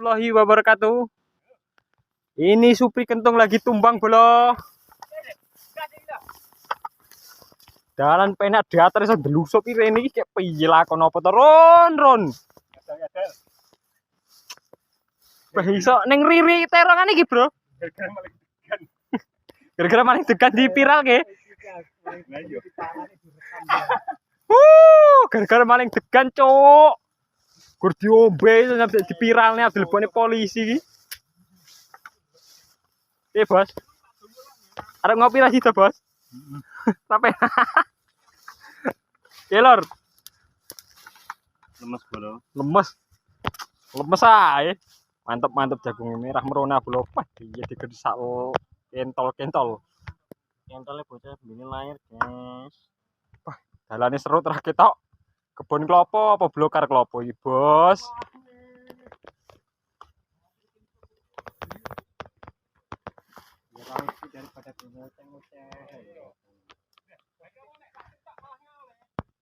warahmatullahi wabarakatuh. Ini Supri Kentung lagi tumbang bolo. Dalan penak diater iso delusup iki rene iki piye lakon apa to Ron. Wah iso ning riri terongan iki, Bro. Gara-gara maling degan di viral ke. Gara-gara maling degan, Cuk. Gur diombe sampai di viralne dilebone polisi iki. Bos. Arep ngopi ra sida, Bos? Sampai. Ya, Lor. Lemes bro. Lemes ae. Mantep jagung merah merona bolo. Wah, iya digesak kentol. Kentolnya bocah begini lahir, guys. Wah, dalane seru terus ketok. Kebun klopo apa blokar klopo iki, Bos? Ya daripada ngoceh-ngoceh.